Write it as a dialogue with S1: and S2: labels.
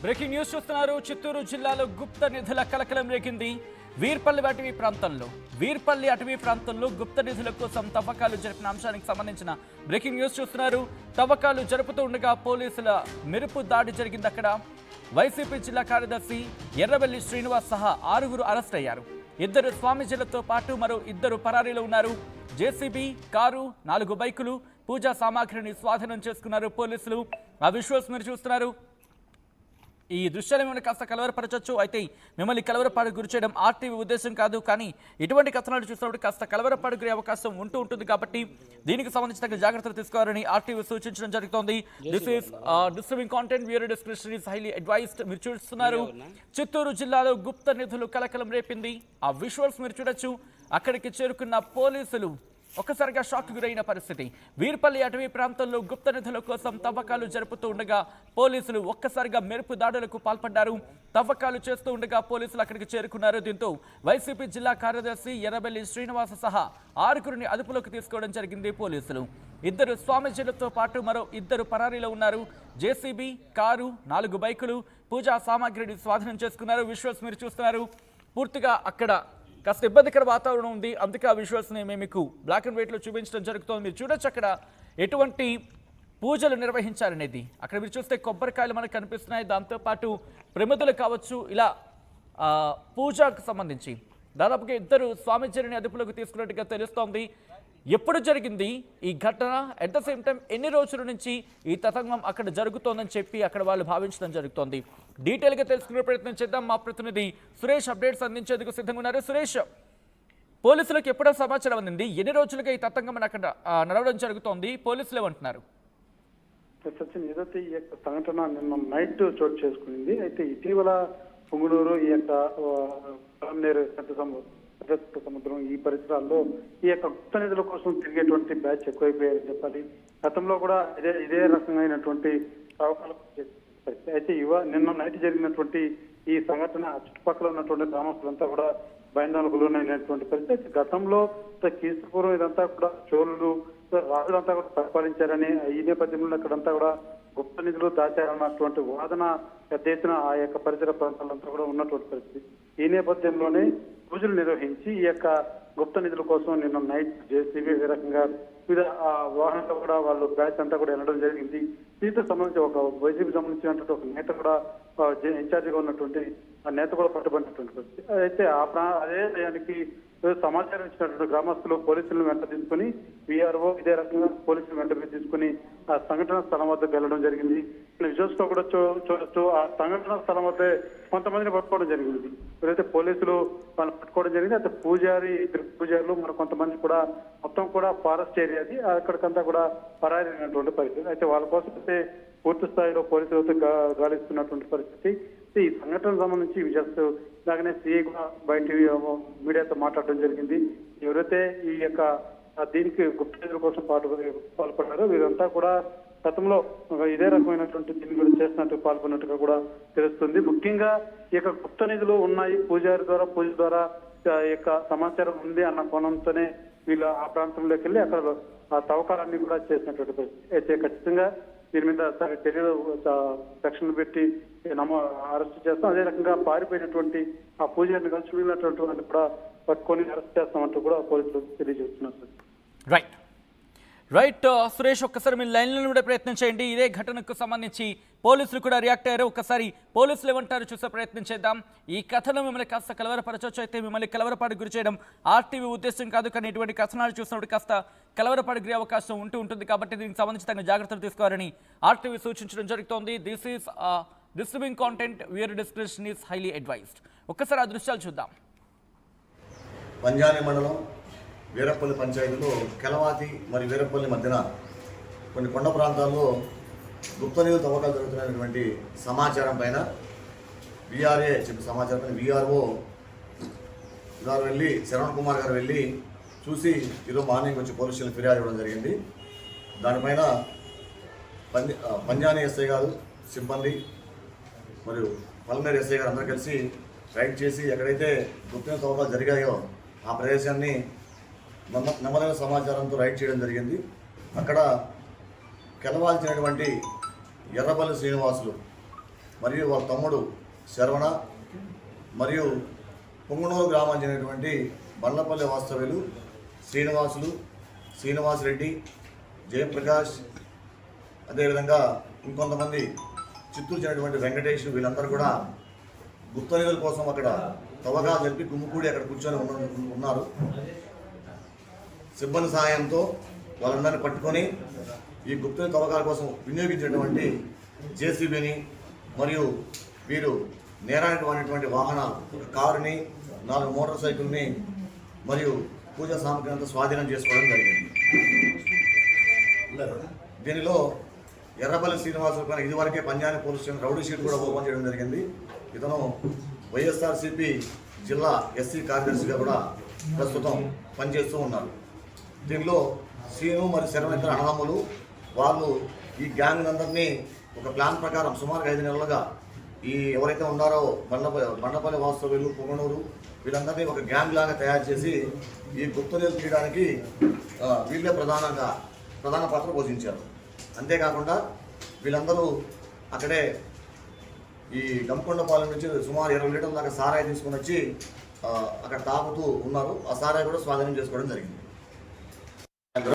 S1: Breaking news చూస్తున్నారు. చిత్తూరు జిల్లాలో గుప్త నిధుల కలకలం రేగింది. వీర్పల్లి అటవీ ప్రాంతంలో గుప్త నిధుల కోసం తవ్వకాలు జరిపిన అంశానికి సంబంధించిన బ్రేకింగ్ న్యూస్ చూస్తున్నారు. తవ్వకాలు జరుపుతూ ఉండగా పోలీసుల మెరుపు దాడి జరిగింది. అక్కడ వైసీపీ జిల్లా కార్యదర్శి ఎర్రబెల్లి శ్రీనివాస్ సహా 6 అరెస్ట్ అయ్యారు. 2 స్వామీజీలతో పాటు మరో 2 పరారీలో ఉన్నారు. జేసీబీ, కారు, 4 బైకులు, పూజా సామాగ్రిని స్వాధీనం చేసుకున్నారు పోలీసులు. ఆ విజువల్స్ మీరు చూస్తున్నారు. ఈ దృశ్యాలు మిమ్మల్ని కాస్త కలవరపరచవచ్చు. అయితే మిమ్మల్ని కలవరపాటు గురి చేయడం ఆర్టీవీ ఉద్దేశం కాదు. కానీ ఇటువంటి కథనాలు చూసినప్పుడు కాస్త కలవరపాటు గురే అవకాశం ఉంటుంది. కాబట్టి దీనికి సంబంధించి తగిన జాగ్రత్తలు తీసుకోవాలని ఆర్టీవీ సూచించడం జరుగుతోంది. This is disturbing content, viewer description is highly advised. మీరు చూస్తున్నారు చిత్తూరు జిల్లాలో గుప్త నిధులు కలకలం రేపింది. ఆ విజువల్స్ మీరు చూడొచ్చు. అక్కడికి చేరుకున్న పోలీసులు ఒక్కసారిగా షాక్ గురైన పరిస్థితి. వీర్పల్లి అటవీ ప్రాంతంలో గుప్త నిధుల కోసం తవ్వకాలు జరుపుతూ ఉండగా పోలీసులు ఒక్కసారిగా మెరుపు దాడులకు పాల్పడ్డారు. తవ్వకాలు చేస్తూ ఉండగా పోలీసులు అక్కడికి చేరుకున్నారు. దీంతో వైసీపీ జిల్లా కార్యదర్శి ఎర్రబెల్లి శ్రీనివాస సహా 6 అదుపులోకి తీసుకోవడం జరిగింది పోలీసులు. 2 స్వామీజీలతో పాటు మరో 2 పరారీలో ఉన్నారు. జేసీబీ, కారు, 4 బైకులు, పూజా సామాగ్రిని స్వాధీనం చేసుకున్నారు. విజువల్స్ మీరు చూస్తున్నారు. పూర్తిగా అక్కడ కాస్త ఇబ్బందికర వాతావరణం ఉంది. అందుకే ఆ విజువల్స్ని మేము మీకు బ్లాక్ అండ్ వైట్లో చూపించడం జరుగుతుంది. మీరు చూడొచ్చు అక్కడ ఎటువంటి పూజలు నిర్వహించారనేది. అక్కడ మీరు చూస్తే కొబ్బరికాయలు మనకు కనిపిస్తున్నాయి. దాంతోపాటు ప్రమిదలు కావచ్చు. ఇలా పూజకు సంబంధించి దాదాపుగా 2 స్వామీజీని అదుపులోకి తీసుకున్నట్టుగా తెలుస్తోంది. ఎప్పుడు జరిగింది ఈ ఘటన, అట్ ద సేమ్ టైం ఎన్ని రోజుల నుంచి ఈ తతంగం అక్కడ జరుగుతోందని చెప్పి అక్కడ వాళ్ళు భావించడం జరుగుతోంది. డీటెయిల్గా తెలుసుకునే ప్రయత్నం చేద్దాం. మా ప్రతినిధి సురేష్ అప్డేట్స్ అందించేందుకు సిద్ధంగా ఉన్నారు. సురేష్, పోలీసులకు ఎప్పుడో సమాచారం అందింది, ఎన్ని రోజులుగా ఈ తతంగం అక్కడ నడవడం జరుగుతోంది, పోలీసులు ఏమంటున్నారు?
S2: సచిన్, ఏదైతే ఈ యొక్క సంఘటన నిన్న నైట్ చోటు చేసుకుంది. అయితే ఇటీవల పుంగనూరు, ఈ యొక్క పెద్ద సముద్రం, ఈ పరిసరాల్లో ఈ యొక్క గుప్త నిధుల కోసం తిరిగేటువంటి బ్యాచ్ ఎక్కువైపోయారని చెప్పాలి. గతంలో కూడా ఇదే రకమైనటువంటి అవకాశాలు. అయితే నిన్న నైట్ జరిగినటువంటి ఈ సంఘటన చుట్టుపక్కల ఉన్నటువంటి గ్రామస్తులంతా కూడా భయాందోళనకు లోనైనటువంటి పరిస్థితి. గతంలో క్రీస్తుపూర్వం ఇదంతా కూడా చోళులు, రాజులంతా కూడా పరిపాలించారని, ఈ నేపథ్యంలో అక్కడంతా కూడా గుప్త నిధులు దాచారన్నటువంటి వాదన పెద్ద ఎత్తున ఆ యొక్క పరిసర ప్రాంతాలంతా కూడా ఉన్నటువంటి పరిస్థితి. ఈ నేపథ్యంలోనే పూజలు నిర్వహించి ఈ యొక్క గుప్త నిధుల కోసం నిన్న నైట్ జేసీబీ రకంగా వివిధ వాహనాలు కూడా వాళ్ళు బ్యాచ్ అంతా కూడా వెళ్ళడం జరిగింది. దీంతో సంబంధించి ఒక వైసీపీ సంబంధించినటువంటి ఒక నేత కూడా ఇన్ఛార్జిగా ఉన్నటువంటి ఆ నేత కూడా పట్టుబడినటువంటి పరిస్థితి. అయితే అదే టయానికి సమాచారం ఇచ్చినటువంటి గ్రామస్తులు పోలీసులను వెంట తీసుకుని వీఆర్ఓ ఇదే రకంగా పోలీసులు వెంట తీసుకుని ఆ సంఘటన స్థలం వద్దకు వెళ్ళడం జరిగింది. విజువల్స్ తో కూడా చూడొచ్చు. ఆ సంఘటన స్థలం వద్ద కొంతమందిని పట్టుకోవడం జరిగింది. ఎవరైతే పోలీసులు వాళ్ళని పట్టుకోవడం జరిగింది. అయితే పూజారులు మరి కొంతమంది కూడా మొత్తం కూడా ఫారెస్ట్ ఏరియాది, అక్కడికంతా కూడా పరారైనటువంటి పరిస్థితి. అయితే వాళ్ళ కోసం అయితే పూర్తి స్థాయిలో పోలీసులతో గాలిస్తున్నటువంటి పరిస్థితి. ఈ సంఘటనకు సంబంధించి విజయస్ లాగానే సిఐ కూడా బయట మీడియాతో మాట్లాడడం జరిగింది. ఎవరైతే ఈ యొక్క దీనికి గుప్త నిధుల కోసం పాల్పడ్డారో వీరంతా కూడా గతంలో ఇదే రకమైనటువంటి దీన్ని కూడా చేసినట్టు పాల్గొన్నట్టుగా కూడా తెలుస్తుంది. ముఖ్యంగా ఈ యొక్క గుప్త నిధులు ఉన్నాయి, పూజ ద్వారా ఈ యొక్క సమాచారం ఉంది అన్న కోణంతోనే వీళ్ళు ఆ ప్రాంతంలోకి వెళ్ళి అక్కడ ఆ తవ్వకాలన్నీ కూడా చేసినటువంటి పరిస్థితి. అయితే ఖచ్చితంగా దీని మీద చర్యలు సెక్షన్లు పెట్టి అరెస్ట్ చేస్తాం. అదే రకంగా పారిపోయినటువంటి ఆ పూజారిని కలిసి వెళ్ళినటువంటి వాళ్ళని కూడా పట్టుకొని అరెస్ట్ చేస్తామంటూ కూడా పోలీసులు తెలియజేస్తున్నారు.
S1: రైట్ సురేష్, ఒక్కసారి మీరు లైన్లో కూడా ప్రయత్నం చేయండి. ఇదే ఘటనకు సంబంధించి పోలీసులు కూడా రియాక్ట్ అయ్యారు. ఒక్కసారి పోలీసులు ఏమంటారు చూసే ప్రయత్నం చేద్దాం. ఈ కథను మిమ్మల్ని కాస్త కలవరపరచవచ్చు. అయితే మిమ్మల్ని కలవరపాటు గురి చేయడం ఆర్టీవీ ఉద్దేశం కాదు. కానీ ఇటువంటి కథనాలు చూసినప్పుడు కాస్త కలవరపాటు గురి అవకాశం ఉంటుంది. కాబట్టి దీనికి సంబంధించి తగిన జాగ్రత్తలు తీసుకోవాలని ఆర్టీవీ సూచించడం జరుగుతోంది. This is disturbing content, viewer description is highly advised. ఒక్కసారి ఆ దృశ్యాలు చూద్దాం.
S3: పంజాని మండలం వీరపల్లి పంచాయతీలో కెలవాతి మరియు వీరపల్లి మధ్యన కొన్ని కొండ ప్రాంతాల్లో గుప్త నిధుల తవ్వకాలు జరుగుతున్నటువంటి సమాచారం పైన వీఆర్ఏ చెప్పిన సమాచారం పైన వీఆర్ఓ గారు వెళ్ళి, శరవణ్ కుమార్ గారు వెళ్ళి చూసి ఈరోజు మార్నింగ్ వచ్చి పోలీస్ స్టేషన్ ఫిర్యాదు ఇవ్వడం జరిగింది. దానిపైన పంజాని ఎస్ఐ గారు, సిబ్బంది మరియు పల్మేరు ఎస్ఐ గారు అందరూ కలిసి రైడ్ చేసి ఎక్కడైతే గుప్త నిధుల తవ్వకాలు జరిగాయో ఆ ప్రదేశాన్ని నమ్మదైన సమాచారంతో రైడ్ చేయడం జరిగింది. అక్కడ కెలవాల్సినటువంటి ఎర్రబెల్లి శ్రీనివాసులు మరియు వాళ్ళ తమ్ముడు శరవణ మరియు పొంగునూరు గ్రామానికి చెందినటువంటి బండ్లపల్లి వాస్తవ్యులు శ్రీనివాసరెడ్డి, జయప్రకాష్, అదేవిధంగా ఇంకొంతమంది చిత్తూరు చెందినటువంటి వెంకటేష్, వీళ్ళందరూ కూడా గుప్త నిధుల కోసం అక్కడ తవ్వకాలు జరిపి గుమ్ముకూడి అక్కడ కూర్చొని ఉన్నారు. సిబ్బంది సహాయంతో వాళ్ళందరినీ పట్టుకొని ఈ గుప్త నిధుల తవ్వకాల కోసం వినియోగించినటువంటి జేసీబీని మరియు వీరు నేరానికి వాడినటువంటి వాహనాలు, ఒక కారుని, 4 మోటార్ సైకిల్ని మరియు పూజా సామగ్రి అంతా స్వాధీనం చేసుకోవడం జరిగింది. దీనిలో ఎర్రపల్లి శ్రీనివాసులు పైన ఇదివరకే పంజాని పోలీస్ స్టేషన్ రౌడీ షీట్ కూడా ఓపెన్ చేయడం జరిగింది. ఇతను వైఎస్ఆర్సీపీ జిల్లా ఎస్సీ కార్యదర్శిగా కూడా ప్రస్తుతం పనిచేస్తూ ఉన్నారు. దీనిలో శ్రీను మరియు శరవణ అన్నదమ్ములు, వాళ్ళు ఈ గ్యాంగ్ అందరినీ ఒక ప్లాన్ ప్రకారం సుమారుగా 5 నెలలుగా ఈ ఎవరైతే ఉన్నారో బండపల్లి వాస్తవ్యులు, పొంగనూరు, వీళ్ళందరినీ ఒక గ్యాంగ్ లాగా తయారు చేసి ఈ గుప్త నిధులు తీయడానికి వీళ్ళే ప్రధాన పాత్ర పోషించారు. అంతేకాకుండా వీళ్ళందరూ అక్కడే ఈ గంపకొండపాలెం నుంచి సుమారు 20 లీటర్ల దాకా సారాయి తీసుకొని వచ్చి అక్కడ తాగుతూ ఉన్నారు. ఆ సారాయి కూడా స్వాధీనం చేసుకోవడం జరిగింది.